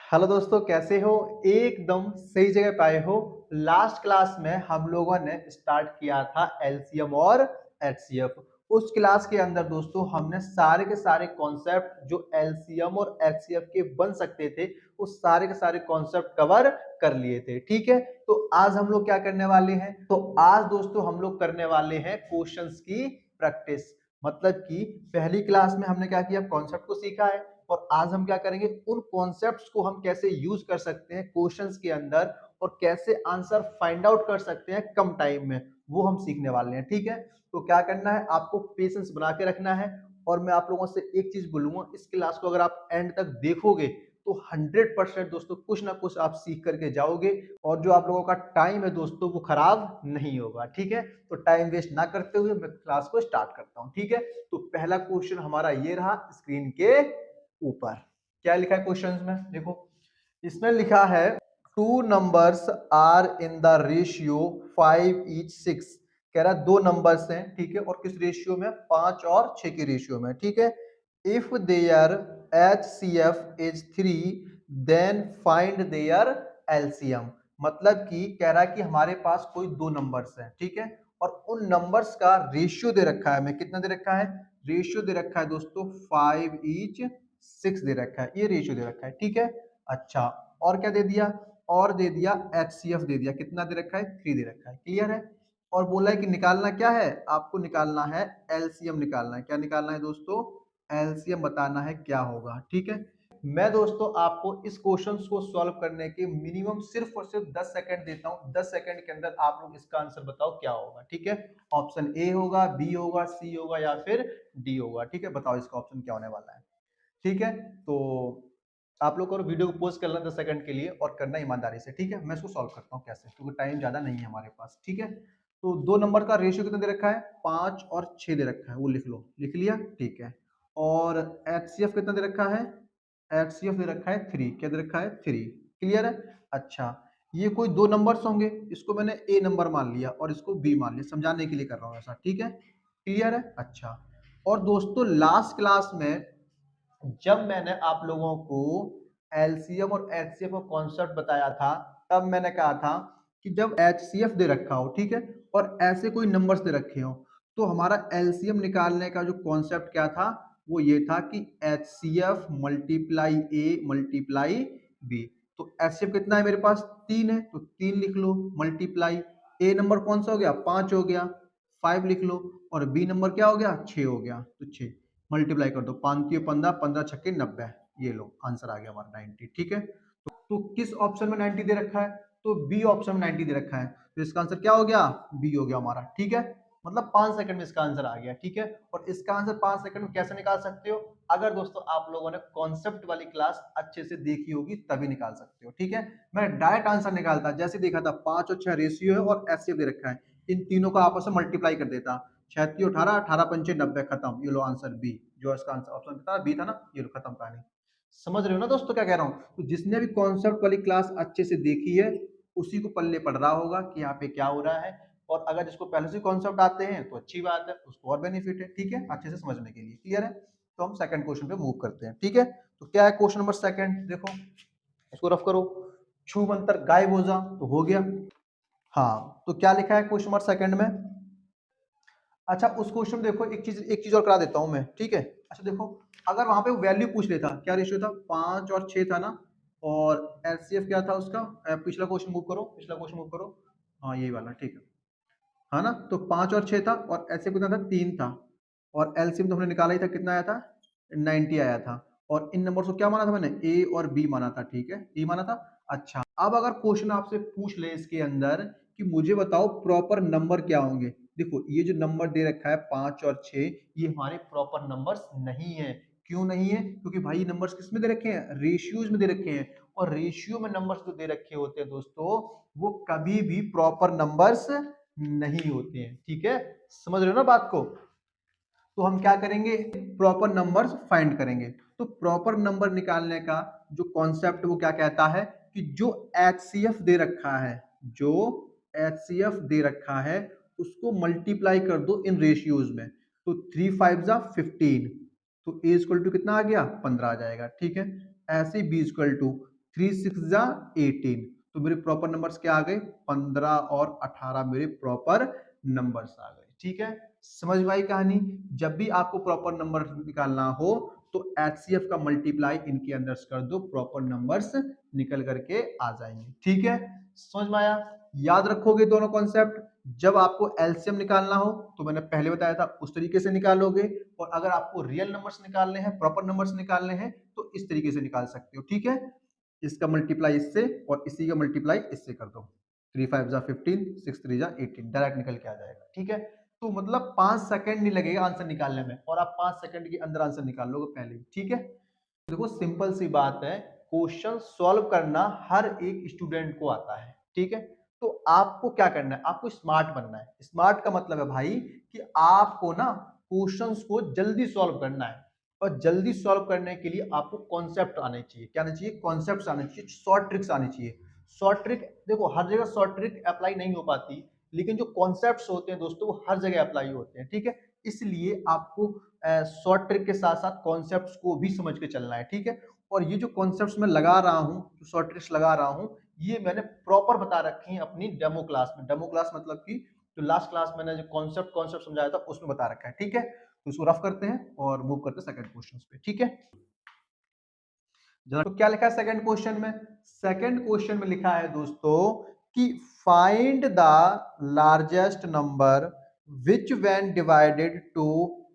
Hello दोस्तों, कैसे हो? एकदम सही जगह पे आए हो। लास्ट क्लास में हम लोगों ने स्टार्ट किया था एलसीएम और एचसीएफ। उस क्लास के अंदर दोस्तों हमने सारे के सारे कॉन्सेप्ट जो एलसीएम और एचसीएफ के बन सकते थे, वो सारे के सारे कॉन्सेप्ट कवर कर लिए थे। ठीक है, तो आज हम लोग क्या करने वाले हैं? तो आज दोस्तों हम लोग करने वाले हैं क्वेश्चंस की प्रैक्टिस। मतलब कि पहली क्लास में हमने क्या किया, कॉन्सेप्ट को सीखा है, और आज हम क्या करेंगे, उन कॉन्सेप्ट्स को हम कैसे यूज कर सकते हैं क्वेश्चंस के अंदर और कैसे आंसर फाइंड आउट कर सकते हैं कम टाइम में, वो हम सीखने वाले हैं। ठीक है, तो क्या करना है, आपको पेशेंस बना के रखना है। और मैं आप लोगों से एक चीज बोलूंगा, इस क्लास को अगर आप एंड तक देखोगे तो 100% दोस्तों कुछ ना कुछ आप सीख करके जाओगे, और जो आप लोगों का टाइम है दोस्तों वो खराब नहीं होगा। ठीक है, तो टाइम वेस्ट ना करते हुए मैं क्लास को स्टार्ट करता हूं। ठीक है, तो पहला क्वेश्चन हमारा ये रहा स्क्रीन के ऊपर। क्या लिखा है क्वेश्चन में, देखो इसमें लिखा है two numbers are in the ratio 5 each 6। कह रहा है दो नंबर्स हैं, ठीक है, और किस रेशियो में? 5 और 6 के रेशियो में। ठीक है, if their HCF is 3 then find their LCM. मतलब कि कह रहा है कि हमारे पास कोई दो नंबर्स हैं, ठीक है, और उन नंबर्स का रेशियो दे रखा है। हमें कितना दे रखा है? रेशियो दे रखा है दोस्तों 5 ईच 6 दे रखा है, ये रेशियो दे रखा है। ठीक है, अच्छा, और क्या दे दिया? और दे दिया एचसीएफ दे दिया, कितना दे रखा है? 3 दे रखा है। क्लियर है? और बोला है कि निकालना क्या है, आपको निकालना है एलसीएम। निकालना है, क्या निकालना है दोस्तों? एलसीएम बताना है क्या होगा। ठीक है, मैं दोस्तों आपको इस क्वेश्चंस को सॉल्व करने के मिनिमम सिर्फ और सिर्फ 10 सेकंड देता हूं। 10 सेकंड के अंदर आप लोग इसका आंसर बताओ क्या होगा। ठीक है, ऑप्शन ए होगा, बी होगा, सी होगा या फिर डी होगा। ठीक है, बताओ इसका ऑप्शन क्या होने वाला है। ठीक है, तो आप लोग करो, वीडियो को पॉज कर लेना 10 सेकंड के लिए और करना ईमानदारी से। ठीक है, मैं इसको सॉल्व करता हूँ कैसे, क्योंकि टाइम ज्यादा नहीं है हमारे पास। ठीक है, तो दो नंबर का रेशियो कितना दे रखा है? 5 और 6 दे रखा है, वो लिख लो। लिख लिया? ठीक है, और एचसीएफ कितना दे रखा है? एचसीएफ दे रखा है 3। क्या दे रखा है? 3। क्लियर है? अच्छा, ये कोई दो नंबर्स होंगे, इसको मैंने ए नंबर मान लिया और इसको बी मान लिया, समझाने के लिए कर रहा हूँ ऐसा। ठीक है, क्लियर है? अच्छा, और दोस्तों लास्ट क्लास में जब मैंने आप लोगों को एलसीएम और एचसीएफ का कॉन्सेप्ट बताया था, तब मैंने कहा था कि जब एचसीएफ दे रखा हो, ठीक है, और ऐसे कोई नंबर्स दे रखे हो, तो हमारा एलसीएम निकालने का जो कॉन्सेप्ट क्या था, वो ये था कि HCF multiply A multiply B. तो एचसीएफ कितना है मेरे पास? 3 है, तो 3 लिख लो, मल्टीप्लाई ए नंबर कौन सा हो गया? 5 हो गया, 5 लिख लो, और बी नंबर क्या हो गया? 6 हो गया, तो 6 मल्टीप्लाई कर दो, 5 15, 15 छक्के 90। ये लो आंसर आ गया हमारा 90। ठीक है, तो किस ऑप्शन में 90 दे रखा है? तो बी ऑप्शन में 90 दे रखा है, तो इसका आंसर क्या हो गया? बी हो गया हमारा। ठीक है, मतलब 5 सेकंड में इसका आंसर आ गया। ठीक है, और इसका आंसर 5 सेकंड में कैसे निकाल सकते हो? अगर दोस्तों आप लोगों ने कॉन्सेप्ट वाली क्लास अच्छे से देखी होगी तभी निकाल सकते हो। ठीक है, मैं डायरेक्ट आंसर निकालता, जैसे देखा था 5 और 6 रेशियो है और एचसीएफ दे रखा है, इन तीनों का आपस में मल्टीप्लाई कर देता, 36 18, 18 पंचे 90, खत्म। ये लो आंसर बी, जो इसका आंसर ऑप्शन था बी था ना, ये लो खत्म कहानी। समझ रहे हो ना दोस्तों क्या कह रहा हूँ? तो जिसने भी कॉन्सेप्ट वाली क्लास अच्छे से देखी है उसी को पल्ले पड़ रहा होगा कि यहाँ पे क्या हो रहा है, और अगर जिसको पहले से कॉन्सेप्ट आते हैं तो अच्छी बात है, उसको और बेनिफिट है। ठीक है, अच्छे से समझने के लिए। क्लियर है? तो हम सेकंड क्वेश्चन पे मूव करते हैं। ठीक है, तो क्या है क्वेश्चन नंबर सेकंड, देखो इसको रफ करो। छू मंतर गाय बोझा, तो हो गया। हाँ, तो क्या लिखा है क्वेश्चन नंबर सेकंड में? अच्छा, उस क्वेश्चन में देखो एक चीज और करा देता हूं मैं। ठीक है, अच्छा देखो, अगर वहां पे वैल्यू पूछ लेता, क्या रेशियो था? 5 और 6 था ना, और एचसीएफ क्या था उसका? पिछला क्वेश्चन मूव करो, पिछला क्वेश्चन मूव करो। हाँ, यही वाला, ठीक है ना, तो 5 और 6 था, और एचसीएफ कितना था? 3 था, और एलसीएम तो हमने निकाला ही था, कितना आया था? 90 आया था। और इन नंबर को क्या माना था मैंने? ए और बी माना था। ठीक है, ए माना था। अच्छा, अब अगर क्वेश्चन आपसे पूछ ले इसके अंदर कि मुझे बताओ प्रॉपर नंबर क्या होंगे, देखो ये जो नंबर दे रखा है 5 और 6, ये हमारे प्रॉपर नंबर्स नहीं है। क्यों नहीं है? क्योंकि भाई नंबर्स किस में दे रखे हैं? रेशियोज में दे रखे हैं, और रेशियो में नंबर्स जो दे रखे होते हैं दोस्तों, वो कभी भी प्रॉपर नंबर्स नहीं होते हैं। ठीक है, समझ रहे हो ना बात को? तो हम क्या करेंगे? प्रॉपर नंबर्स फाइंड करेंगे। तो प्रॉपर नंबर निकालने का जो कॉन्सेप्ट वो क्या कहता है कि जो एचसीएफ दे रखा है, जो एचसीएफ दे रखा है उसको मल्टीप्लाई कर दो इन रेशियोज में। तो 3 5 जा 15, तो ए इक्वल टू कितना आ गया? 15 आ जाएगा। ठीक है, ऐसे बी इक्वल टू 3 6 जा 18, तो मेरे प्रॉपर नंबर्स क्या आ गए, 15 और 18 मेरे प्रॉपर नंबर्स आ गए। ठीक है, समझ में आई कहानी। जब भी आपको प्रॉपर नंबर निकालना हो तो एचसीएफ का मल्टीप्लाई इनके अंदर कर दो, प्रॉपर नंबर्स निकल करके आ जाएंगे। ठीक है, समझ में आया। याद रखोगे दोनों कॉन्सेप्ट। जब आपको एलसीएम निकालना हो तो मैंने पहले बताया था उस तरीके से निकालोगे, और अगर आपको रियल नंबर्स निकालने हैं, प्रॉपर नंबर्स निकालने हैं, तो इस तरीके से निकाल सकते हो। ठीक है, इसका मल्टीप्लाई इससे और इसी का मल्टीप्लाई इससे कर दो, 3 5 जा 15, 6 3 जा 18, डायरेक्ट निकल के आ जाएगा। ठीक है, तो मतलब 5 सेकंड नहीं लगेगा आंसर निकालने में, और आप 5 सेकंड के अंदर आंसर निकाल लोगे पहले ही। ठीक है, देखो सिंपल सी बात है, क्वेश्चन सॉल्व करना हर एक स्टूडेंट को आता है। ठीक है, तो आपको क्या करना है, आपको स्मार्ट बनना है। स्मार्ट का मतलब है भाई कि आपको ना क्वेश्चंस को जल्दी सॉल्व करना है, और जल्दी सॉल्व करने के लिए आपको कॉन्सेप्ट आने चाहिए। क्या आने चाहिए, कॉन्सेप्ट्स आने चाहिए, शॉर्ट ट्रिक्स आनी चाहिए। शॉर्ट ट्रिक देखो हर जगह शॉर्ट ट्रिक अप्लाई नहीं हो पाती, लेकिन जो कॉन्सेप्ट्स होते हैं दोस्तों वो हर जगह अप्लाई होते हैं। ठीक है, इसलिए आपको शॉर्ट ट्रिक के साथ साथ कॉन्सेप्ट्स को भी समझ के चलना है। ठीक है, और ये जो कॉन्सेप्ट्स मैं लगा रहा हूँ, जो शॉर्ट ट्रिक्स लगा रहा हूँ, ये मैंने प्रॉपर बता रखी है अपनी डेमो क्लास में। डेमो क्लास मतलब कि जो लास्ट क्लास मैंने जो कॉन्सेप्ट समझाया था उसमें बता रखा है। ठीक है, तो इसको रफ करते हैं और मूव करते हैं सेकंड क्वेश्चन पे। ठीक है, तो क्या लिखा है सेकंड क्वेश्चन में। सेकंड क्वेश्चन में लिखा है दोस्तों कि find the largest number which when divided to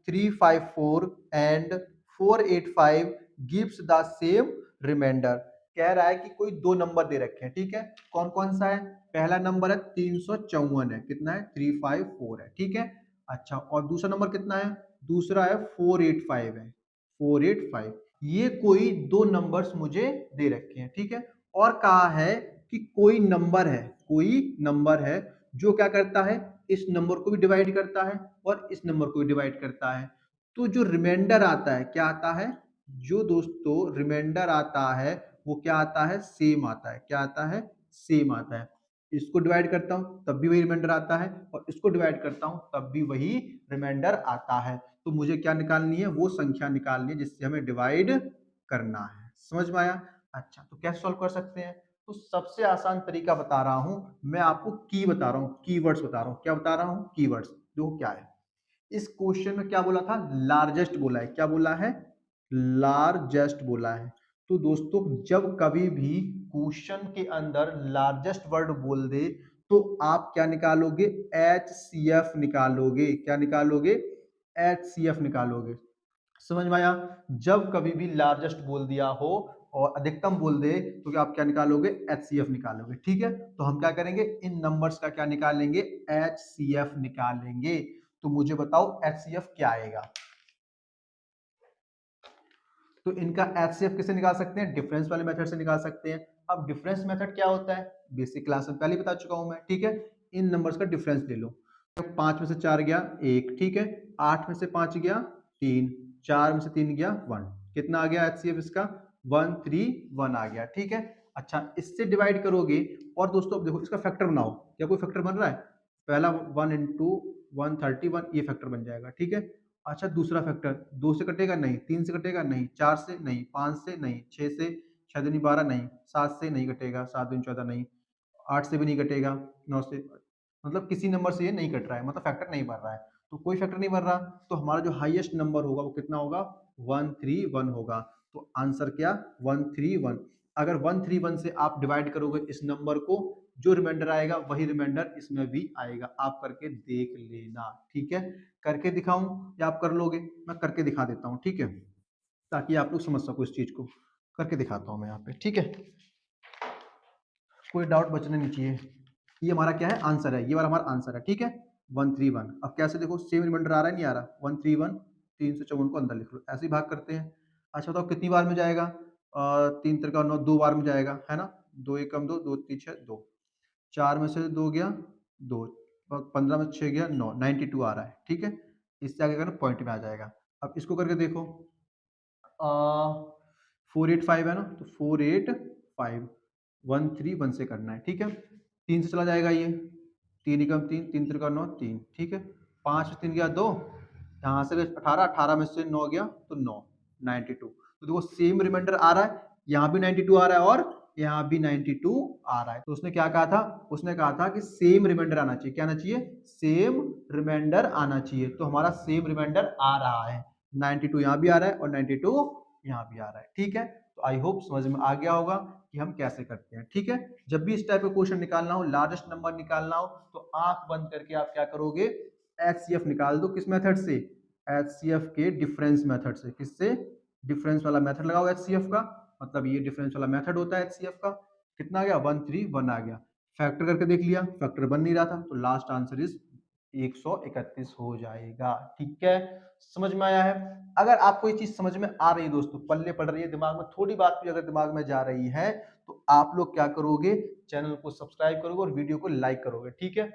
354 and 485 gives the same remainder. कह रहा है कि कोई दो नंबर दे रखे हैं। ठीक है, कौन कौन सा है, पहला नंबर है 354 है, कितना है 354 है। ठीक है, अच्छा, और दूसरा नंबर कितना है, दूसरा है 485 है, 485। ये कोई दो नंबर्स मुझे दे रखे हैं। ठीक है, और कहा है कि कोई नंबर है, कोई नंबर है जो क्या करता है, इस नंबर को भी डिवाइड करता है और इस नंबर को भी डिवाइड करता है। तो जो रिमाइंडर आता है, क्या आता है, जो दोस्तों रिमाइंडर आता है वो क्या आता है, सेम आता है। क्या आता है, सेम आता है। इसको डिवाइड करता हूं तब भी वही रिमाइंडर आता है, और इसको डिवाइड करता हूं तब भी वही रिमाइंडर आता है। तो मुझे क्या निकालनी है, वो संख्या निकालनी है जिससे हमें डिवाइड करना है। समझ में आया। अच्छा, तो कैसे सॉल्व कर सकते हैं, तो सबसे आसान तरीका बता रहा हूं मैं आपको, की बता रहा हूं, कीवर्ड्स बता रहा हूं। क्या बता रहा हूं, कीवर्ड्स। देखो क्या है, इस क्वेश्चन में क्या बोला था, लार्जेस्ट बोला है। क्या बोला है, लार्जेस्ट बोला है। तो दोस्तों जब कभी भी क्वेश्चन के अंदर लार्जेस्ट वर्ड बोल दे तो आप क्या निकालोगे, एच सी एफ निकालोगे। क्या निकालोगे, एच सी एफ निकालोगे। समझ में आया। जब कभी भी लार्जेस्ट बोल दिया हो और अधिकतम बोल दे तो क्या आप क्या निकालोगे, एचसीएफ निकालोगे। ठीक है, तो हम क्या करेंगे, इन नंबर्स का क्या निकालेंगे, एचसीएफ निकालेंगे। तो मुझे बताओ एचसीएफ क्या आएगा। तो इनका एचसीएफ किसे निकाल सकते हैं, डिफरेंस वाले मेथड से निकाल सकते हैं। अब डिफरेंस मेथड क्या होता है, बेसिक क्लास में पहले बता चुका हूं मैं। ठीक है, इन नंबर्स का डिफरेंस ले लो। तो 5 में से 4 गया 1, ठीक है, 8 में से 5 गया 3, 4 में से 3 गया 1, कितना आ गया एचसीएफ इसका, 131 आ गया। ठीक है, अच्छा, इससे डिवाइड करोगे, और दोस्तों अब देखो इसका फैक्टर बनाओ। क्या कोई फैक्टर बन रहा है, पहला 1 इंटू 131 ये फैक्टर बन जाएगा। ठीक है, अच्छा, दूसरा फैक्टर 2 से कटेगा नहीं, 3 से कटेगा नहीं, 4 से नहीं, 5 से नहीं, 6 से, 6 दूनी 12 नहीं, 7 से नहीं कटेगा, 7 दूनी 14 नहीं, 8 से भी नहीं कटेगा, 9 से, मतलब किसी नंबर से ये नहीं कट रहा है, मतलब फैक्टर नहीं बन रहा है। तो कोई फैक्टर नहीं बन रहा, तो हमारा जो हाईएस्ट नंबर होगा वो कितना होगा, 131 होगा। तो आंसर क्या, 131। अगर 131 से आप डिवाइड करोगे इस नंबर को, जो रिमाइंडर आएगा वही रिमाइंडर इसमें भी आएगा। आप करके देख लेना। ठीक है, करके दिखाऊं या आप कर लोगे, मैं करके दिखा देता हूं। ठीक है, ताकि आप लोग समझ सको इस चीज को, करके दिखाता हूं मैं यहाँ पे। ठीक है, कोई डाउट बचना नहीं चाहिए। ये हमारा क्या है, आंसर है, ये वाला हमारा आंसर है। ठीक है, 131। अब कैसे देखो, सेम रिमाइंडर आ रहा है नहीं आ रहा, 131, 354 को अंदर लिख लो, ऐसे ही भाग करते हैं। अच्छा बताओ कितनी बार में जाएगा, 3 3 9, 2 बार में जाएगा, है ना, 2 1 कम 2, 2 3 6 2, 4 में से 2 गया 2, 15 में 6 गया 9, 92 आ रहा है। ठीक है, इससे आगे करना पॉइंट में आ जाएगा। अब इसको करके देखो, 485 है ना, तो 485, 131 से करना है। ठीक है, 3 से चला जाएगा ये, 3 एकम 3, 3 त्रिका 9, 3। ठीक है, 5 से 3 गया 2, यहाँ से 18, 18 में से 9 गया तो 9, 92। तो देखो सेम रिमाइंडर आ रहा है, यहाँ भी 92 आ रहा है और यहाँ भी 92 आ रहा है। तो उसने क्या कहा था, उसने कहा था कि सेम रिमाइंडर आना चाहिए। क्या आना चाहिए? सेम रिमाइंडर आना चाहिए। तो हमारा सेम रिमाइंडर आ रहा है, 92 यहाँ भी आ रहा है और 92 यहाँ भी आ रहा है। ठीक है, तो आई होप समझ में आ गया होगा कि हम कैसे करते हैं। ठीक है, जब भी इस टाइप का क्वेश्चन निकालना हो, लार्जेस्ट नंबर निकालना हो, तो आंख बंद करके आप क्या करोगे, एचसीएफ निकाल दो। किस मेथड से? एचसीएफ के डिफरेंस मेथड से। किससे? डिफरेंस वाला मेथड लगाओ एचसीएफ का, मतलब ये डिफरेंस वाला मेथड होता है एचसीएफ का। कितना आ गया? 131 आ गया। फैक्टर करके देख लिया, फैक्टर बन नहीं रहा था, तो लास्ट आंसर इज 131 हो जाएगा। ठीक है, समझ में आया है? अगर आपको ये चीज समझ में आ रही है दोस्तों, पल्ले पड़ रही है, दिमाग में थोड़ी बात भी अगर दिमाग में जा रही है, तो आप लोग क्या करोगे, चैनल को सब्सक्राइब करोगे और वीडियो को लाइक करोगे। ठीक है,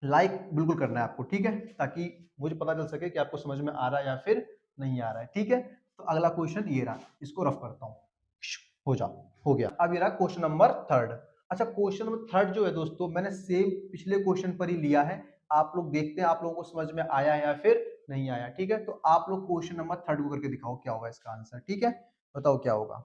लाइक बिल्कुल करना है आपको। ठीक है, ताकि मुझे पता चल सके कि आपको समझ में आ रहा है या फिर नहीं आ रहा है। ठीक है, तो अगला क्वेश्चन ये रहा, इसको रफ करता हूँ। हो जा, हो गया। अब ये रहा क्वेश्चन नंबर 3। अच्छा, क्वेश्चन नंबर 3 जो है दोस्तों, मैंने सेम पिछले क्वेश्चन पर ही लिया है। आप लोग देखते हैं आप लोगों को समझ में आया या फिर नहीं आया। ठीक है, तो आप लोग क्वेश्चन नंबर 3 को करके दिखाओ क्या होगा इसका आंसर। ठीक है, बताओ क्या होगा।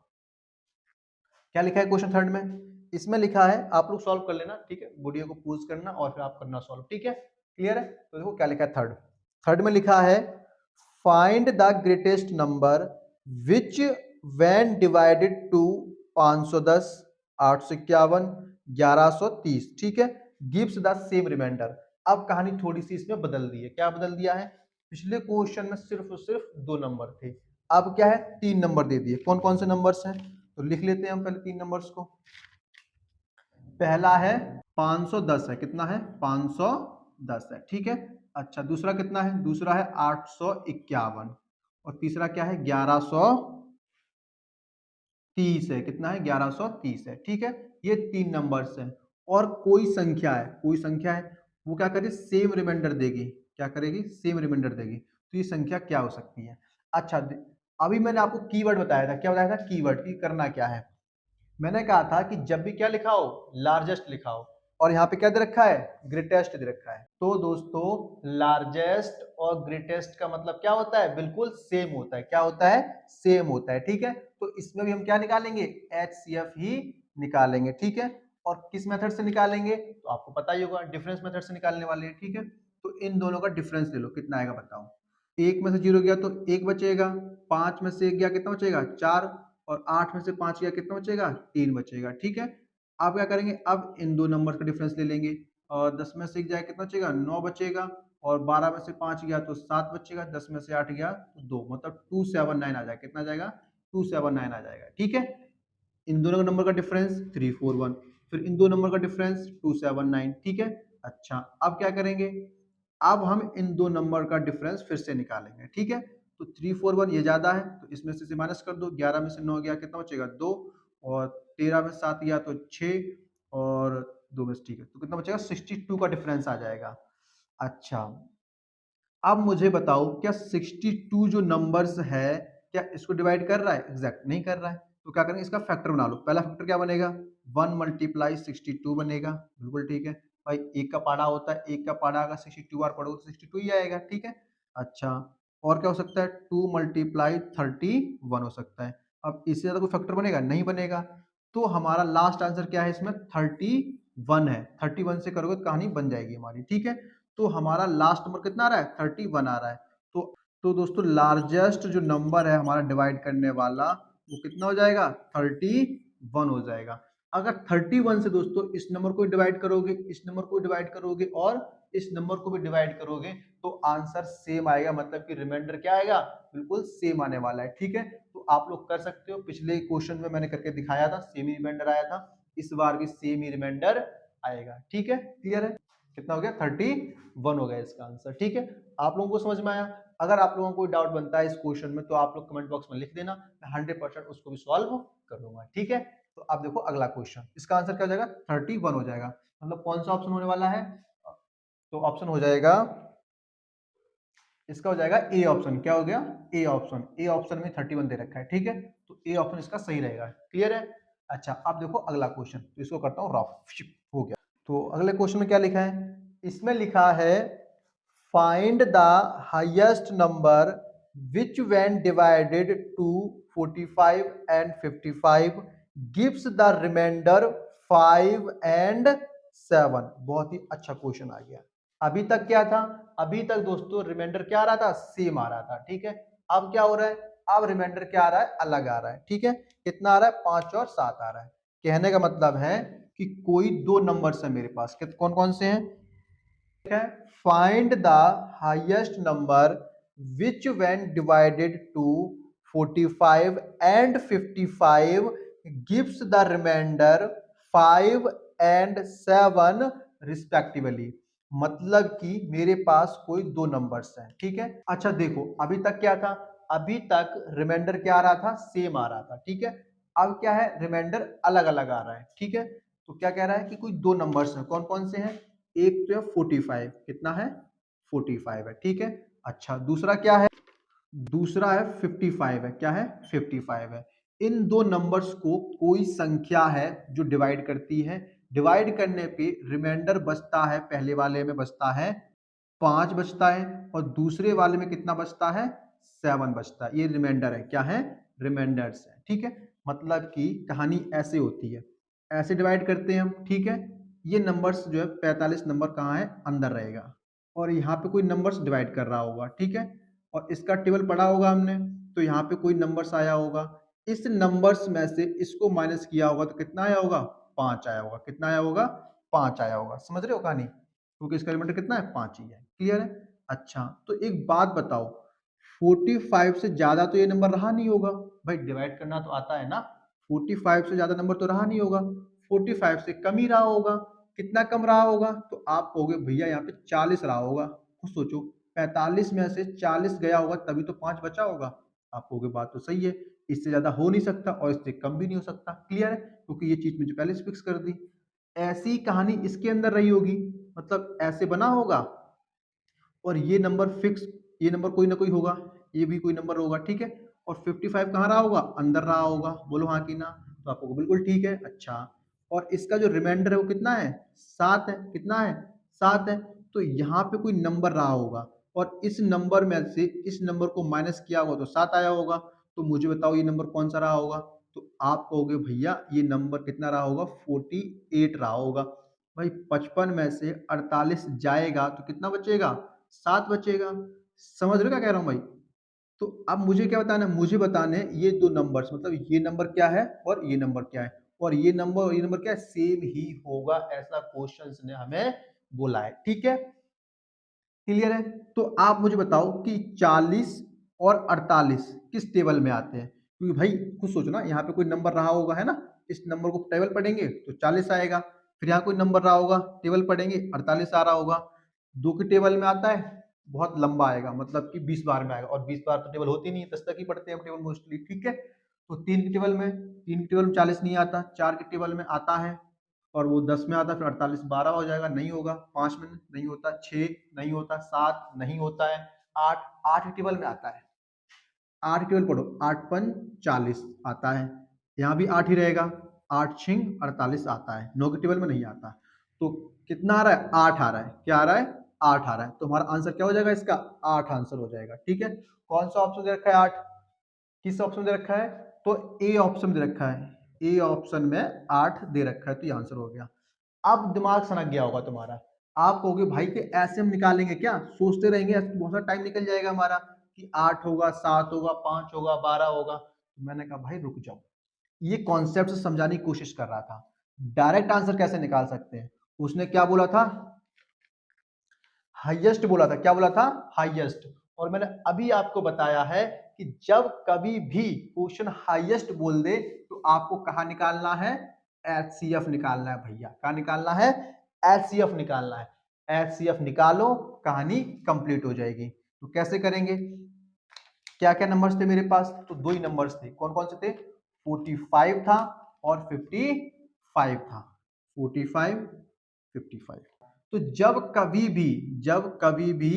क्या लिखा है क्वेश्चन 3 में? इसमें लिखा है, आप लोग सॉल्व कर लेना। ठीक है, वीडियो को पॉज करना और फिर आप करना सॉल्व। ठीक है, क्लियर है? तो देखो क्या लिखा है। थर्ड में लिखा है, find the greatest number which when divided to 510, 851, 1130। ठीक है, गिव्स द सेम रिमाइंडर। अब कहानी थोड़ी सी इसमें बदल दी है। क्या बदल दिया है? पिछले क्वेश्चन में सिर्फ और सिर्फ 2 नंबर थे, अब क्या है, 3 नंबर दे दिए। कौन कौन से नंबर्स हैं? तो लिख लेते हैं हम पहले 3 नंबर्स को। पहला है 510 है। कितना है? 510 है। ठीक है, अच्छा दूसरा कितना है? दूसरा है 851 और तीसरा क्या है? 1130 है। कितना है? 1130 है। ठीक है, ये 3 नंबर्स हैं और कोई संख्या है, कोई संख्या है, वो क्या करेगी, सेम रिमाइंडर देगी। क्या करेगी? सेम रिमाइंडर देगी। तो ये संख्या क्या हो सकती है? अच्छा, अभी मैंने आपको कीवर्ड बताया था। क्या बताया था? कीवर्ड की करना क्या है। मैंने कहा था कि जब भी क्या लिखा हो, लार्जेस्ट लिखा हो, और यहाँ पे क्या दे रखा है? ग्रेटेस्ट दे रखा है। तो दोस्तों लार्जेस्ट और ग्रेटेस्ट का मतलब क्या होता है? बिल्कुल सेम होता है। क्या होता है? सेम होता है। ठीक है, तो इसमें भी हम क्या निकालेंगे? एचसीएफ ही निकालेंगे। ठीक है, और किस मेथड से निकालेंगे? तो आपको पता ही होगा, डिफरेंस मेथड से निकालने वाले हैं। ठीक है, तो इन दोनों का डिफरेंस ले लो, कितना आएगा बताओ। एक में से 0 गया तो 1 बचेगा, 5 में से 1 गया कितना बचेगा? 4, और 8 में से 5 गया कितना बचेगा? 3 बचेगा। ठीक है, आप क्या करेंगे, अब इन दो नंबर का डिफरेंस ले लेंगे, और 10 में से 1 जाए कितना बचेगा? 9 बचेगा, और 12 में से 5 गया तो 7 बचेगा, 10 में से 8 गया तो 2, मतलब 279 आ जाएगा। कितना जाएगा? 279 आ जाएगा। ठीक है, इन दोनों नंबर का डिफरेंस 341, फिर इन दो नंबर का डिफरेंस 279। ठीक है, अच्छा अब क्या करेंगे, अब हम इन दो नंबर का डिफरेंस फिर से निकालेंगे। ठीक है, तो 341 ये ज्यादा है तो इसमें से माइनस कर दो, 11 में से 9 गया कितना बचेगा? 2, और 13 में 7 गया तो 6, और 2 में से, ठीक है, तो कितना बचेगा? 62 का डिफरेंस आ जाएगा। अच्छा, अब मुझे बताओ क्या 62 जो नंबर्स है, क्या इसको डिवाइड कर रहा है? एग्जैक्ट नहीं कर रहा है, तो क्या करेंगे, इसका फैक्टर बना लो। पहला फैक्टर क्या बनेगा? 1 मल्टीप्लाई 62 बनेगा। बिल्कुल ठीक है भाई, एक का पाड़ा होता है, एक का पाड़ा अगर 62 बार पढ़ोगे तो 62 ही आएगा। ठीक है, अच्छा और क्या हो सकता है? 2 मल्टीप्लाई 31 हो सकता है। अब इससे ज्यादा कोई फैक्टर बनेगा? नहीं बनेगा। तो हमारा लास्ट आंसर क्या है इसमें? 31 है। 31 से करोगे तो कहानी बन जाएगी हमारी। ठीक है, तो हमारा लास्ट नंबर कितना आ रहा है? 31 आ रहा है। तो दोस्तों लार्जेस्ट जो नंबर है हमारा डिवाइड करने वाला, वो कितना हो जाएगा? 31 हो जाएगा। अगर 31 से दोस्तों इस नंबर को डिवाइड करोगे, इस नंबर को डिवाइड करोगे और इस नंबर को भी डिवाइड करोगे, तो आंसर सेम आएगा, मतलब कि रिमाइंडर क्या आएगा? बिल्कुल सेम आने वाला है। ठीक है, तो आप लोग कर सकते हो, पिछले क्वेश्चन में मैंने करके दिखाया था, सेम ही रिमाइंडर आया था, इस बार भी सेम ही रिमाइंडर आएगा। ठीक है, क्लियर है? कितना हो गया? 31 हो गया इसका आंसर। ठीक है, आप लोगों को समझ में आया? अगर आप लोगों को कोई डाउट बनता है इस क्वेश्चन में तो आप लोग कमेंट बॉक्स में लिख देना, मैं 100% उसको भी सॉल्व कर दूंगा। ठीक है, तो आप देखो अगला क्वेश्चन, इसका आंसर क्या हो जाएगा? 31 हो जाएगा। मतलब कौन सा ऑप्शन होने वाला है? तो ऑप्शन हो जाएगा, इसका हो जाएगा ए ऑप्शन। क्या हो गया? A option. ए ऑप्शन में 31 दे रखा है। ठीक है, तो ए ऑप्शन इसका सही रहेगा। क्लियर है? अच्छा अब देखो अगला क्वेश्चन, तो इसको करता हूँ रफ। हो गया, तो अगले क्वेश्चन में क्या लिखा है? इसमें लिखा है, find the highest number which when divided to 45 and 55 gives the remainder 5 and 7। बहुत ही अच्छा क्वेश्चन आ गया। अभी तक क्या था? अभी तक दोस्तों रिमाइंडर क्या आ रहा था? सेम आ रहा था, ठीक है। अब क्या हो रहा है? अब रिमाइंडर क्या आ रहा है? अलग आ रहा है, ठीक है। कितना आ रहा है? 5 और 7 आ रहा है। कहने का मतलब है कि कोई दो नंबर्स है मेरे पास। कौन कौन से हैं? Find the highest number which when divided to 45 and 55 gives the remainder 5 and 7 respectively. मतलब कि मेरे पास कोई दो नंबर्स हैं, ठीक है। अच्छा देखो, अभी तक क्या था? अभी तक रिमाइंडर क्या आ रहा था? सेम आ रहा था, ठीक है। अब क्या है? रिमाइंडर अलग अलग आ रहा है, ठीक है। तो क्या कह रहा है कि कोई दो नंबर्स हैं। कौन कौन से हैं? एक तो है 45। कितना है? 45 है, ठीक है। अच्छा दूसरा क्या है? दूसरा है 55 है। क्या है? 55 है। इन दो नंबर्स को कोई संख्या है जो डिवाइड करती है। डिवाइड करने पे रिमाइंडर बचता है, पहले वाले में बचता है 5 बचता है और दूसरे वाले में कितना बचता है? 7 बचता है। ये रिमाइंडर है। क्या है? रिमाइंडर्स है, ठीक है। मतलब कि कहानी ऐसे होती है, ऐसे डिवाइड करते हैं हम, ठीक है। ये नंबर्स जो है 45 नंबर कहाँ है? अंदर रहेगा और यहाँ पे कोई नंबर्स डिवाइड कर रहा होगा, ठीक है। और इसका टेबल पढ़ा होगा हमने, तो यहाँ पे कोई नंबर्स आया होगा। इस नंबर्स में से इसको माइनस किया होगा तो कितना आया होगा? 5 आया होगा। कितना आया होगा? 5 आया होगा। समझ रहे हो कहानी? क्योंकि इसका रिमाइंडर कितना है? 5 ही है। क्लियर है? अच्छा तो एक बात बताओ, 45 से ज्यादा तो ये नंबर रहा नहीं होगा। भाई डिवाइड करना तो आता है ना। 45 से ज्यादा नंबर तो रहा नहीं होगा। 45 से कम ही रहा होगा। कितना कम रहा होगा? तो आप कहोगे भैया यहाँ पे 40 रहा होगा। खुद सोचो, 45 में से 40 गया होगा तभी तो 5 बचा होगा। आप कहोगे बात तो सही है, इससे ज्यादा हो नहीं सकता और इससे कम भी नहीं हो सकता। क्लियर है? क्योंकि ये चीज मुझे पहले से फिक्स कर दी। ऐसी कहानी इसके अंदर रही होगी, मतलब ऐसे बना होगा और ये नंबर फिक्स, ये नंबर कोई ना कोई होगा, ये भी कोई नंबर होगा, ठीक है। और 55 कहाँ रहा होगा? अंदर रहा होगा। बोलो हाँ कि ना? तो आपको बिल्कुल ठीक है। अच्छा और इसका जो रिमाइंडर है वो कितना है? 7 है। कितना है? 7 है। तो यहाँ पे कोई नंबर रहा होगा और इस नंबर में से इस नंबर को माइनस किया होगा तो 7 आया होगा। तो मुझे बताओ ये नंबर कौन सा रहा होगा? तो आप कहोगे भैया ये नंबर कितना रहा होगा? 48 रहा होगा। भाई 55 में से 48 जाएगा तो कितना बचेगा? 7 बचेगा। समझ रहे हो क्या कह रहा हूँ भाई? तो अब मुझे क्या बताना है? मुझे बताने हैं ये दो नंबर्स, मतलब ये नंबर क्या है और ये नंबर क्या है, और ये नंबर और ये नंबर क्या है? सेम ही होगा, ऐसा क्वेश्चन ने हमें बोला है, ठीक है। क्लियर है? तो आप मुझे बताओ कि 40 और 48 किस टेबल में आते हैं? क्योंकि भाई खुद सोचो ना, यहाँ पे कोई नंबर रहा होगा, है ना। इस नंबर को टेबल पढ़ेंगे तो 40 आएगा। फिर यहाँ कोई नंबर रहा होगा, टेबल पढ़ेंगे 48 आ रहा होगा। दो के टेबल में आता है, बहुत लंबा आएगा, मतलब कि 20 बार में आएगा और 20 बार तो टेबल होती नहीं है, 10 तक ही पढ़ते हैं हम टेबल मोस्टली, ठीक है। तो तीन के टेबल में 40 नहीं आता, चार के टेबल में आता है और वो 10 में आता है, फिर 48 12 हो जाएगा, नहीं होगा। 5 में नहीं होता, 6 नहीं होता, 7 नहीं होता है, 8 8 टेबल में आता है। 8 टेबल पढ़ो, 8 पन 40 आता है, यहाँ भी 8 ही रहेगा। 8 छिंग 48 आता है, 9 के टेबल में नहीं आता। तो कितना आ रहा है? 8 आ रहा है। क्या आ रहा है? 8 आ रहा है। तो हमारा आंसर क्या हो जाएगा इसका? 8 आंसर हो जाएगा, ठीक है। कौन सा ऑप्शन दे रखा है? 8। किस ऑप्शन दे रखा है? तो ए ऑप्शन दे रखा है। ए ऑप्शन में 8 दे रखा है, तो ये आंसर हो गया। अब दिमाग सनक गया होगा तुम्हारा। आप कहोगे भाई कि ऐसे हम निकालेंगे क्या? सोचते रहेंगे, ऐसे तो बहुत सारा टाइम निकल जाएगा हमारा कि 8 होगा, 7 होगा, 5 होगा, 12 होगा। तो मैंने कहा भाई रुक जाओ, ये कॉन्सेप्ट से समझाने की कोशिश कर रहा था। डायरेक्ट आंसर कैसे निकाल सकते हैं? उसने क्या बोला था? हाईएस्ट बोला था। क्या बोला था? हाईएस्ट। और मैंने अभी आपको बताया है कि जब कभी भी क्वेश्चन हाईएस्ट बोल दे तो आपको कहाँ निकालना है? एचसीएफ निकालना है भैया। कहाँ निकालना है? एचसीएफ निकालना है। एचसीएफ निकालो, कहानी कंप्लीट हो जाएगी। तो कैसे करेंगे? क्या क्या नंबर्स थे मेरे पास? तो दो ही नंबर्स थे। कौन कौन से थे? 45 था और 55 था। 45 55। तो जब कभी भी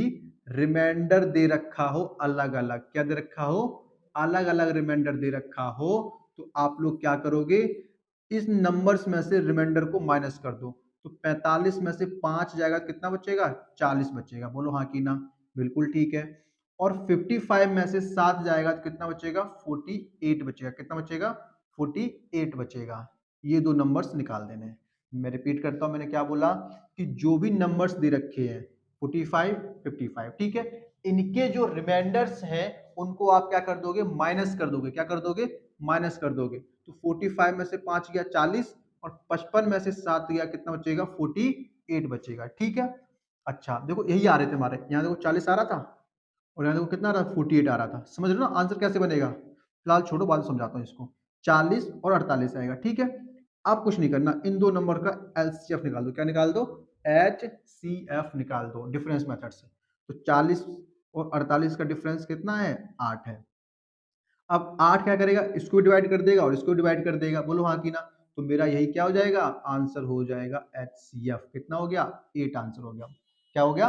रिमाइंडर दे रखा हो अलग अलग, क्या दे रखा हो? अलग अलग रिमाइंडर दे रखा हो, तो आप लोग क्या करोगे? इस नंबर्स में से रिमाइंडर को माइनस कर दो। तो 45 में से 5 जाएगा, कितना बचेगा? 40 बचेगा। बोलो हाँ कि ना? बिल्कुल ठीक है। और 55 में से 7 जाएगा तो कितना बचेगा? 48 बचेगा। कितना बचेगा? 48 बचेगा। ये दो नंबर्स निकाल देने हैं। मैं रिपीट करता हूँ, मैंने क्या बोला कि जो भी नंबर्स दे रखे हैं 45, 55, ठीक है, इनके जो रिमाइंडर्स हैं उनको आप क्या कर दोगे, माइनस कर दोगे। क्या कर दोगे, माइनस कर दोगे। तो 45 में से 5 गया 40 और 55 में से 7 गया, कितना बचेगा, 48 बचेगा। ठीक है, अच्छा देखो यही आ रहे थे हमारे, यहाँ देखो 40 आ रहा था और यहाँ देखो कितना आ रहा था, 48 आ रहा था। समझ रहे हो ना आंसर कैसे बनेगा। फिलहाल छोड़ो, बाद में समझाता हूँ इसको। 40 और 48 आएगा। ठीक है, अब कुछ नहीं करना, इन दो नंबर का एलसीएफ निकाल दो। क्या निकाल दो, एचसीएफ निकाल दो डिफरेंस मेथड से। तो 40 और 48 का डिफरेंस कितना है, 8 है। अब 8 क्या करेगा, इसको डिवाइड कर देगा और इसको डिवाइड कर देगा। बोलो हाँ कि ना। तो मेरा यही क्या हो जाएगा, आंसर हो जाएगा एचसीएफ। कितना हो गया, 8 आंसर हो गया। क्या हो गया,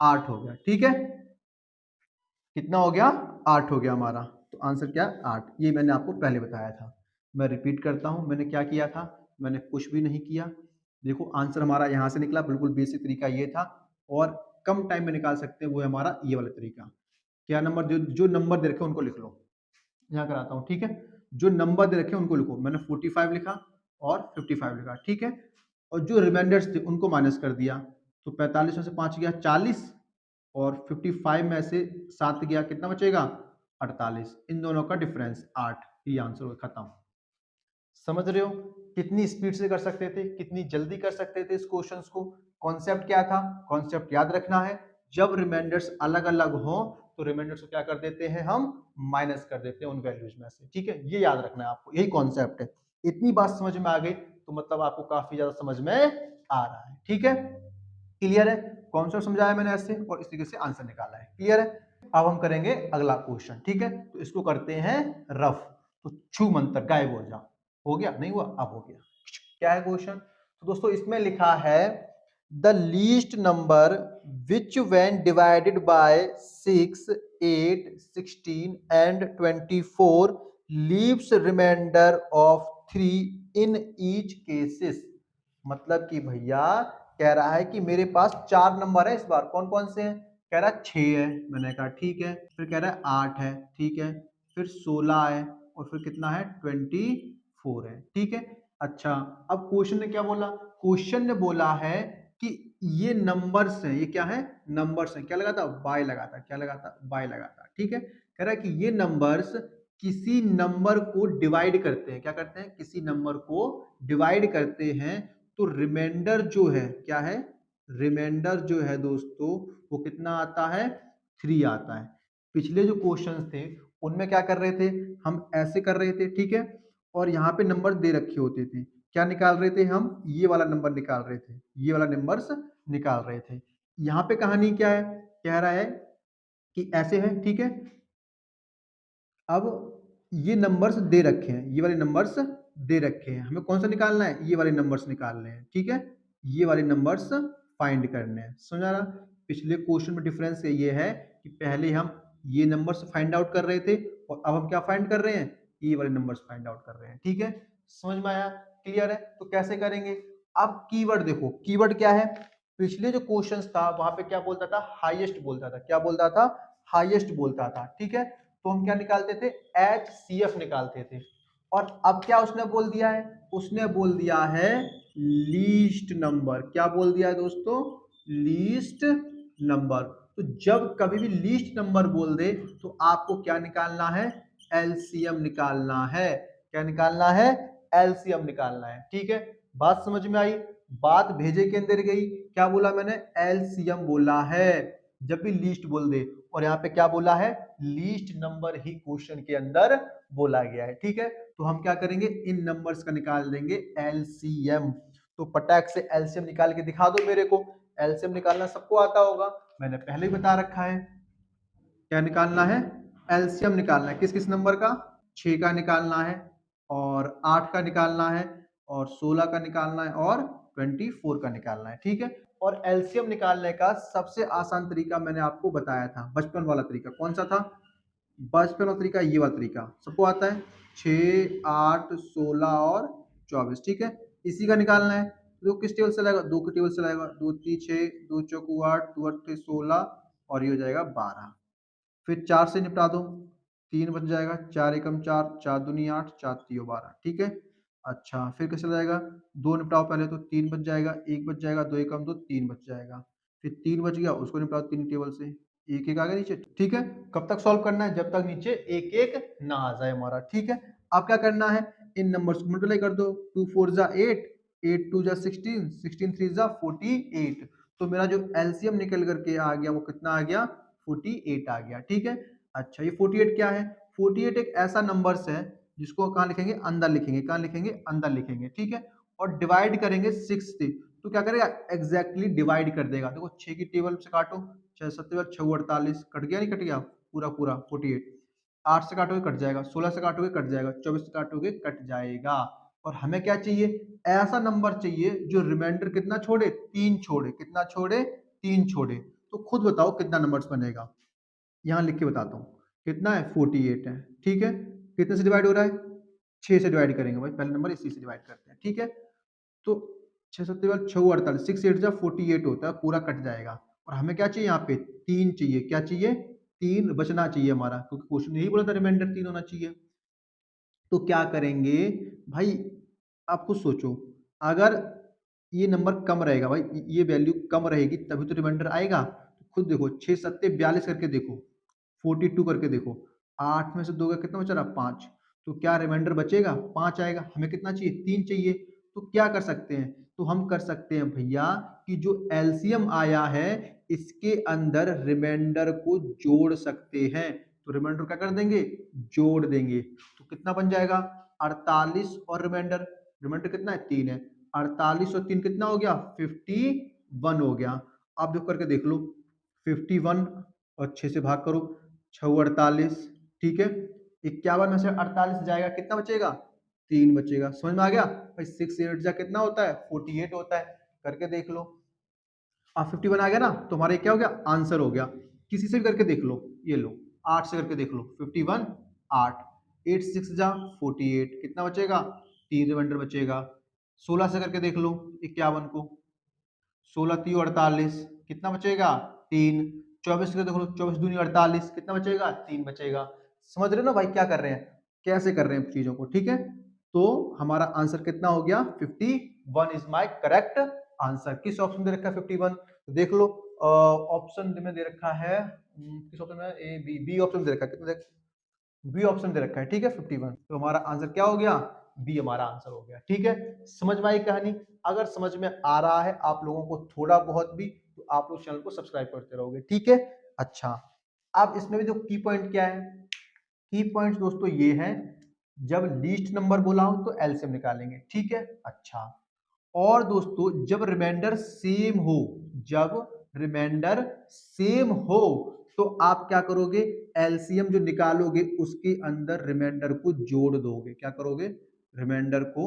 8 हो गया। ठीक है, कितना हो गया, 8 हो गया हमारा। तो आंसर क्या, 8। ये मैंने आपको पहले बताया था। मैं रिपीट करता हूँ, मैंने क्या किया था, मैंने कुछ भी नहीं किया। देखो आंसर हमारा यहाँ से निकला, बिल्कुल बेसिक तरीका ये था। और कम टाइम में निकाल सकते हैं वो है हमारा ये वाला तरीका। क्या नंबर, जो जो नंबर दे रखे उनको लिख लो। यहाँ कराता हूँ, ठीक है। जो नंबर दे रखे उनको लिखो। मैंने 45 लिखा और 55 लिखा, ठीक है। और जो रिमाइंडर्स थे उनको माइनस कर दिया। तो 45 में से 5 गया 40 और 55 में से 7 गया, कितना बचेगा, 48। इन दोनों का डिफरेंस 8। ये आंसर हो, खत्म। समझ रहे हो कितनी स्पीड से कर सकते थे, कितनी जल्दी कर सकते थे इस क्वेश्चंस को। कॉन्सेप्ट क्या था, कॉन्सेप्ट याद रखना है। जब रिमाइंडर्स अलग अलग हो तो रिमाइंडर्स को क्या कर देते हैं, हम माइनस कर देते हैं उन वैल्यूज में से। ठीक है, ये याद रखना है आपको, यही कॉन्सेप्ट है। इतनी बात समझ में आ गई तो मतलब आपको काफी ज्यादा समझ में आ रहा है। ठीक है, क्लियर है। कॉन्सेप्ट समझाया मैंने ऐसे और इस तरीके से आंसर निकाला है। क्लियर है। अब हम करेंगे अगला क्वेश्चन। ठीक है, तो इसको करते हैं रफ। तो छू मंतर गायब हो जा, हो गया, नहीं हुआ, अब हो गया। क्या है क्वेश्चन, तो दोस्तों इसमें लिखा है the least number which when divided by 6, 8, 16 and 24 leaves remainder of 3 in each cases. मतलब कि भैया कह रहा है कि मेरे पास 4 नंबर है इस बार, कौन कौन से हैं, कह रहा है 6 है, मैंने कहा ठीक है। फिर कह रहा है 8 है, ठीक है। फिर 16 है और फिर कितना है, 24 है। ठीक है, अच्छा अब क्वेश्चन ने क्या बोला, क्वेश्चन ने बोला है कि ये नंबर्स हैं, ये क्या है, नंबर्स हैं। क्या लगा था, बाय लगा था। क्या लगा था, बाय लगा था। ठीक है, कह रहा है कि ये नंबर्स किसी नंबर को डिवाइड करते हैं। क्या करते हैं, किसी नंबर को डिवाइड करते हैं। तो रिमाइंडर जो है, क्या है, रिमाइंडर जो है दोस्तों वो कितना आता है, 3 आता है। पिछले जो क्वेश्चंस थे उनमें क्या कर रहे थे, हम ऐसे कर रहे थे, ठीक है। और यहाँ पे नंबर दे रखे होते थे, क्या निकाल रहे थे हम, ये वाला नंबर निकाल रहे थे, ये वाला नंबर्स निकाल रहे थे। यहाँ पे कहानी क्या है, कह रहा है कि ऐसे है, ठीक है। अब ये नंबर्स दे रखे हैं, ये वाले नंबर्स दे रखे हैं, हमें कौन सा निकालना है, ये वाले नंबर्स निकालने हैं। ठीक है, ये वाले नंबर्स फाइंड करने हैं। समझ आ रहा, पिछले क्वेश्चन में डिफरेंस ये है कि पहले हम ये नंबर्स फाइंड आउट कर रहे थे और अब हम क्या फाइंड कर रहे हैं, ये वाले नंबर्स फाइंड आउट कर रहे हैं। ठीक है, समझ में आया, क्लियर है। तो कैसे करेंगे, अब कीवर्ड देखो, कीवर्ड क्या है, पिछले जो क्वेश्चंस था वहां पे क्या बोलता था, हाईएस्ट बोलता था। क्या बोलता था, हाईएस्ट बोलता था। ठीक है, तो हम क्या निकालते थे, HCF निकालते थे। और अब क्या उसने बोल दिया है, उसने बोल दिया है लीस्ट नंबर। क्या बोल दिया है दोस्तों, लीस्ट नंबर। तो जब कभी भी लीस्ट नंबर बोल दे तो आपको क्या निकालना है, एलसीएम निकालना है। क्या निकालना है, एलसीएम निकालना है। ठीक है, बात समझ में आई, बात भेजे के अंदर गई। क्या बोला मैंने, एलसीएम बोला है जब भी लीस्ट बोल दे। और यहाँ पे क्या बोला है, लीस्ट नंबर ही क्वेश्चन के अंदर बोला गया है। ठीक है, तो हम क्या करेंगे, इन नंबर्स का निकाल देंगे एलसीएम। तो पटाक से एलसीएम निकाल के दिखा दो मेरे को। एलसीएम निकालना सबको आता होगा, मैंने पहले ही बता रखा है। क्या निकालना है, एलसीएम निकालना है। किस किस नंबर का, 6 का निकालना है और 8 का निकालना है और 16 का निकालना है और 24 का निकालना है। ठीक है, और एलसीएम निकालने का सबसे आसान तरीका मैंने आपको बताया था, बचपन वाला तरीका। कौन सा था, बचपन वाला तरीका, ये वाला तरीका सबको आता है, 6, 8, 16 और 24। ठीक है, इसी का निकालना है। तो किस टेबल से लाएगा, 2 के टेबल से लाएगा, 2 3 6, 2 चौको 8, 2 8 16 और ये हो जाएगा 12। फिर 4 से निपटा दो, 3 बच जाएगा, 4 एकम 4, 4 दूनी 8, 4 तियो 12, ठीक है। अच्छा, फिर कैसे जाएगा, 2 निपटाओ पहले तो 3 बच जाएगा, 1 बच जाएगा, 2 एकम 2, 3 बच जाएगा। फिर 3 बच गया, उसको निपटाओ 3 टेबल से, 1-1 आ गया नीचे, ठीक है। कब तक सॉल्व करना है, जब तक नीचे 1-1 ना आ जाए हमारा, ठीक है। अब क्या करना है, इन नंबर्स को मल्टीप्लाई कर दो, 2 4 जा 8, 8 2 जा 16, 16 3 जा 48। तो मेरा जो एलसीएम निकल करके आ गया वो कितना आ गया, 48 आ गया, ठीक है। अच्छा, ये 48 क्या है, 48 एक ऐसा नंबर्स है जिसको कहाँ लिखेंगे, अंदर लिखेंगे, कहाँ लिखेंगे, अंदर लिखेंगे, ठीक है। और डिवाइड करेंगे 6 से, तो क्या करेगा, एग्जैक्टली डिवाइड कर देगा। देखो 6 की टेबल से काटो, 6 7 6 48, कट गया नहीं कट गया, पूरा पूरा 48। 8 से काटोगे कट जाएगा, 16 से काटोगे कट जाएगा, 24 से काटोगे कट जाएगा। और हमें क्या चाहिए, ऐसा नंबर चाहिए जो रिमाइंडर कितना छोड़े, 3 छोड़े, कितना छोड़े, 3 छोड़े। तो खुद बताओ कितना नंबर्स बनेगा, यहाँ लिख के बताता हूँ। कितना है, 48 है, ठीक है। कितने से डिवाइड हो रहा है, 6 से डिवाइड करेंगे भाई, पहले नंबर इसी से डिवाइड करते हैं, ठीक है। तो 6 7 6 48, 6 8 जा 48 होता है, पूरा कट जाएगा। और हमें क्या चाहिए, यहाँ पे 3 चाहिए, क्या चाहिए, 3 बचना चाहिए हमारा, क्योंकि क्वेश्चन यही बोला था रिमाइंडर 3 होना चाहिए। तो क्या करेंगे भाई, आप खुद सोचो, अगर ये नंबर कम रहेगा भाई, ये वैल्यू कम रहेगी तभी तो रिमाइंडर आएगा। खुद देखो, 6 सत्ते 42 करके देखो, 42 करके देखो, 8 में से 2 का कितना बचा रहा, 5। तो क्या रिमाइंडर बचेगा, 5 आएगा। हमें कितना चाहिए, 3 चाहिए। तो क्या कर सकते हैं, तो हम कर सकते हैं भैया कि जो एलसीएम आया है इसके अंदर रिमाइंडर को जोड़ सकते हैं। तो रिमाइंडर क्या कर देंगे, जोड़ देंगे। तो कितना बन जाएगा, 48 और रिमाइंडर, रिमाइंडर कितना है, 3 है। 48 और 3 कितना हो गया, 51 हो गया। आप देख करके देख लो, 51 और 6 से भाग करो, 6 48, ठीक है। 51 में से 48 जाएगा, कितना बचेगा, 3 बचेगा। समझ में आ गया भाई, 6 8 जा कितना होता है, 48 होता है, करके देख लो। आप 51 आ गया ना, तो हमारा क्या हो गया, आंसर हो गया। किसी से भी करके देख लो, ये लो 8 से करके देख लो, 51 8, 8 6 जा 48, कितना बचेगा, 3 रिमाइंडर बचेगा। 16 से करके देख लो 51 को, 16 3 48, कितना बचेगा, 3। 24 से देख लो, 24 दूनी 48, कितना बचेगा, 3 बचेगा। समझ रहे हो ना भाई क्या कर रहे हैं, कैसे कर रहे हैं चीजों को, ठीक है। तो हमारा आंसर कितना हो गया, 51 इज माय करेक्ट आंसर। किस ऑप्शन दे रखा है 51, तो देख लो, ऑप्शन में दे रखा है, किस ऑप्शन में, ए बी, बी ऑप्शन दे रखा है, कितना देख, बी ऑप्शन दे रखा है, ठीक है 51। तो हमारा आंसर क्या हो गया, बी हमारा आंसर हो गया, ठीक है। समझ में आई कहानी, अगर समझ में आ रहा है आप लोगों को थोड़ा बहुत भी, तो आप लोग चैनल को सब्सक्राइब करते रहोगे, ठीक है। अच्छा, अब इसमें भी जो की पॉइंट क्या है, की पॉइंट दोस्तों ये है, जब लीस्ट नंबर बोला हो तो एलसीएम निकालेंगे, ठीक है। अच्छा, और दोस्तों जब रिमाइंडर सेम हो, जब रिमाइंडर सेम हो तो आप क्या करोगे, एलसीएम जो निकालोगे उसके अंदर रिमाइंडर को जोड़ दोगे। क्या करोगे, रिमाइंडर को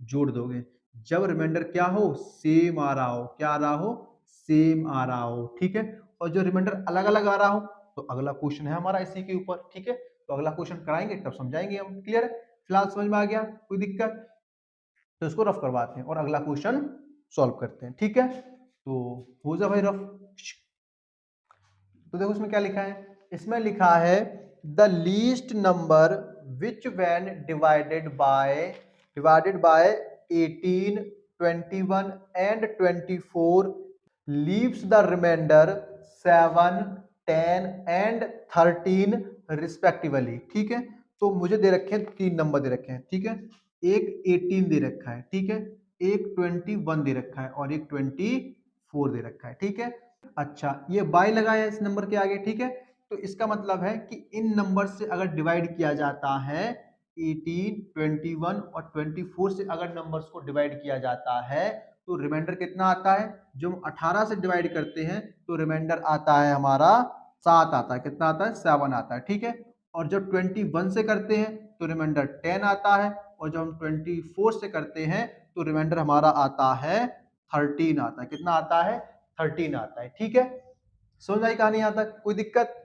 जोड़ दोगे। जब रिमाइंडर क्या हो, सेम आ रहा हो, क्या आ रहा हो, सेम आ रहा हो, ठीक है। और जो रिमाइंडर अलग अलग आ रहा हो तो अगला क्वेश्चन है हमारा इसी के ऊपर, ठीक है। तो अगला क्वेश्चन कराएंगे तब समझाएंगे हम, क्लियर है। फिलहाल समझ में आ गया, कोई दिक्कत, तो इसको रफ करवाते हैं और अगला क्वेश्चन सॉल्व करते हैं, ठीक है। तो हो जा भाई रफ। तो देखो इसमें क्या लिखा है, इसमें लिखा है the least number which when divided by 18 21 and 24 leaves the remainder 7 10 and 13 respectively, ठीक है। तो मुझे दे रखे हैं 3 नंबर दे रखे हैं, ठीक है। एक 18 दे रखा है, ठीक है, एक 21 दे रखा है और एक 24 दे रखा है, ठीक है। अच्छा, ये बाय लगाया है इस नंबर के आगे, ठीक है। तो इसका मतलब है कि इन नंबर से अगर डिवाइड किया जाता है, 18 21 और 24 से अगर नंबर्स को डिवाइड किया जाता है तो रिमाइंडर कितना आता है, जो हम 18 से डिवाइड करते हैं तो रिमाइंडर आता है हमारा 7 आता है, कितना आता है, 7 आता है, ठीक है। और जब 21 से करते हैं तो रिमाइंडर 10 आता है, और जब हम 24 से करते हैं तो रिमाइंडर हमारा आता है 13 आता है, कितना आता है, 13 आता है, ठीक है। समझ आई कहानी यहाँ तक, कोई दिक्कत,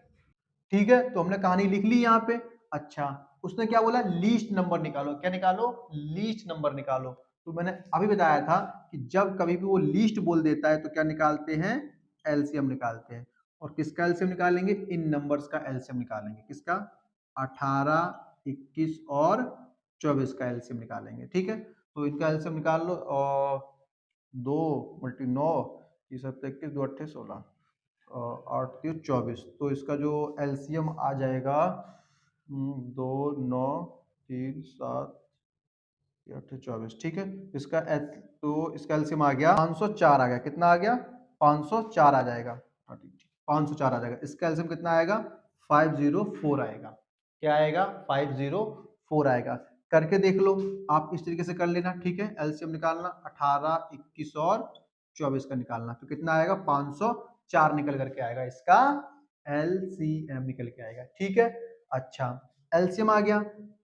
ठीक है। तो हमने कहानी लिख ली यहाँ पे। अच्छा, उसने क्या बोला, लीस्ट नंबर निकालो, क्या निकालो, लीस्ट नंबर निकालो। तो मैंने अभी बताया था कि जब कभी भी वो लीस्ट बोल देता है तो क्या निकालते हैं, एलसीएम निकालते हैं। और किसका एलसीएम निकालेंगे, इन नंबर्स का एलसीएम निकालेंगे, किसका, 18, 21 और 24 का एलसीएम निकालेंगे। ठीक है, तो इनका एलसीएम निकाल लो। और 2 × 9, 3 7 21, 2 8 16, 8 3 24। तो इसका जो एलसीएम आ जाएगा 2 9 3 7 8 24। ठीक है, तो इसका एलसीएम आ गया 504 आ गया। कितना आ गया? 504 आ जाएगा। 504 आ जाएगा। इसका एलसीएम कितना आएगा? 504 आएगा। क्या आएगा? 504 आएगा। करके देख लो, आप इस तरीके से कर लेना। ठीक है, एलसीएम निकालना 18, 21 और 24 का निकालना, तो कितना आएगा? 504 निकल करके आएगा। इसका एलसीएम निकल के आएगा। ठीक है, अच्छा, एलसीएम आ गया।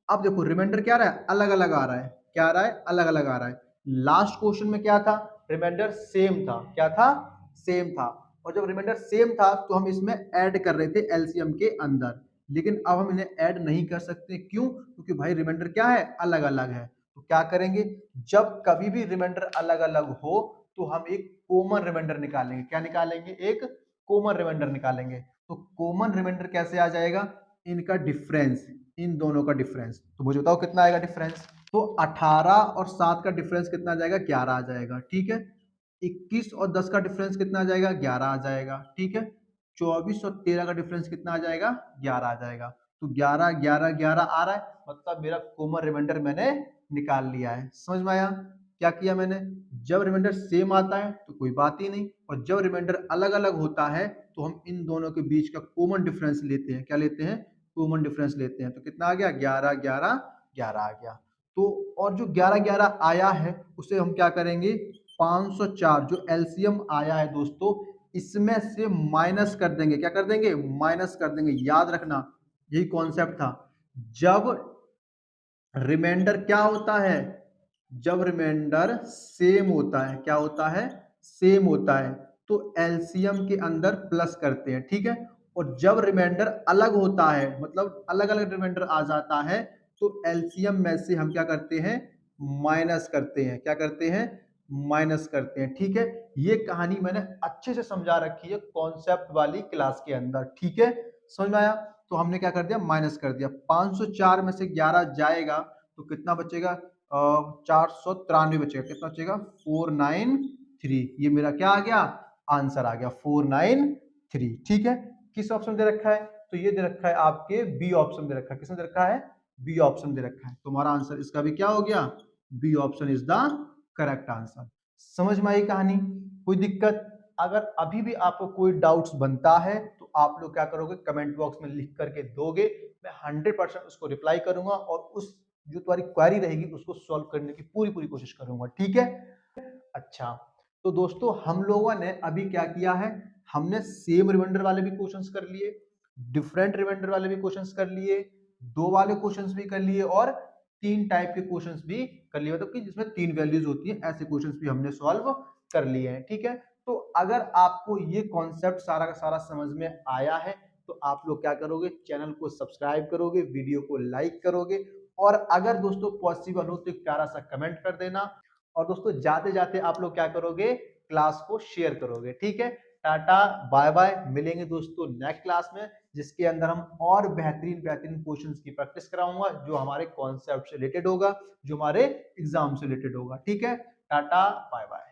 अब देखो रिमाइंडर क्या रहा है? अलग अलग आ रहा है। क्या आ रहा है? अलग अलग आ रहा है। लास्ट क्वेश्चन में क्या था? रिमाइंडर सेम था। क्या था? सेम था। और जब रिमाइंडर सेम था तो हम इसमें ऐड कर रहे थे एलसीएम के अंदर, लेकिन अब हम इन्हें ऐड नहीं कर सकते। क्यों? क्योंकि भाई रिमाइंडर क्या है? अलग अलग है। तो क्या करेंगे? जब कभी भी रिमाइंडर अलग अलग हो तो हम एक कॉमन रिमाइंडर निकालेंगे। क्या निकालेंगे? एक कॉमन रिमाइंडर निकालेंगे। तो कॉमन रिमाइंडर कैसे आ जाएगा? इनका डिफरेंस, इन दोनों का डिफरेंस। तो मुझे बताओ कितना आएगा डिफरेंस? तो 18 और 7 का डिफरेंस कितना आ जाएगा? 11 आ जाएगा। ठीक है, 21 और 10 का डिफरेंस कितना आ जाएगा? 11 आ जाएगा। ठीक है, 24 और 13 का डिफरेंस कितना आ जाएगा? 11 आ जाएगा। तो 11 11 11 आ रहा है, मतलब मेरा कॉमन रिमाइंडर मैंने निकाल लिया है। समझ में आया क्या किया मैंने? जब रिमाइंडर सेम आता है तो कोई बात ही नहीं, और जब रिमाइंडर अलग अलग होता है तो हम इन दोनों के बीच का कॉमन डिफरेंस लेते हैं। क्या लेते हैं? कॉमन डिफरेंस लेते हैं। तो कितना आ गया? 11 11 11 आ गया। तो और जो 11 11 आया है उसे हम क्या करेंगे? 504 जो एलसीएम आया है दोस्तों, इसमें से माइनस कर देंगे। क्या कर देंगे? माइनस कर देंगे। याद रखना, यही कॉन्सेप्ट था। जब रिमाइंडर क्या होता है? जब रिमाइंडर सेम होता है। क्या होता है? सेम होता है, तो एलसीएम के अंदर प्लस करते हैं। ठीक है, और जब रिमाइंडर अलग होता है, मतलब अलग अलग रिमाइंडर आ जाता है, तो एलसीएम में से हम क्या करते हैं? माइनस करते हैं। क्या करते हैं? माइनस करते हैं। ठीक है, ये कहानी मैंने अच्छे से समझा रखी है कॉन्सेप्ट वाली क्लास के अंदर। ठीक है, समझ में आया? तो हमने क्या कर दिया? माइनस कर दिया। 504 में से 11 जाएगा तो कितना बचेगा? 493 बचेगा। कितना बचेगा? 493। ये मेरा क्या आ गया? आंसर आ गया 493। ठीक है, किस ऑप्शन दे रखा है? तो ये दे रखा है आपके बी ऑप्शन दे रखा है। किसने दे रखा है? बी ऑप्शन दे रखा है। तुम्हारा आंसर इसका भी क्या हो गया? B option is the correct answer. समझ में आई कहानी? कोई दिक्कत? अगर अभी भी आपको कोई डाउट्स बनता है तो आप लोग क्या करोगे? कमेंट बॉक्स में लिख करके दोगे, मैं 100% उसको रिप्लाई करूंगा और उस जो तुम्हारी क्वेरी रहेगी उसको सॉल्व करने की पूरी पूरी कोशिश करूंगा। ठीक है, अच्छा, तो दोस्तों हम लोगों ने अभी क्या किया है? हमने सेम रिमाइंडर वाले भी क्वेश्चंस कर लिए, डिफरेंट रिमाइंडर वाले भी क्वेश्चंस कर लिए, दो वाले क्वेश्चंस भी कर लिए, और तीन टाइप के क्वेश्चंस भी कर लिए, मतलब कि जिसमें तीन वैल्यूज होती है, ऐसे क्वेश्चंस भी हमने सॉल्व कर लिए हैं। ठीक है, तो अगर आपको ये कॉन्सेप्ट सारा का सारा समझ में आया है तो आप लोग क्या करोगे? चैनल को सब्सक्राइब करोगे, वीडियो को लाइक करोगे, और अगर दोस्तों पॉसिबल हो तो एक प्यारा सा कमेंट कर देना। और दोस्तों जाते जाते आप लोग क्या करोगे? क्लास को शेयर करोगे। ठीक है, टाटा बाय बाय। मिलेंगे दोस्तों नेक्स्ट क्लास में, जिसके अंदर हम और बेहतरीन बेहतरीन क्वेश्चंस की प्रैक्टिस कराऊंगा, जो हमारे कॉन्सेप्ट से रिलेटेड होगा, जो हमारे एग्जाम से रिलेटेड होगा। ठीक है, टाटा बाय बाय।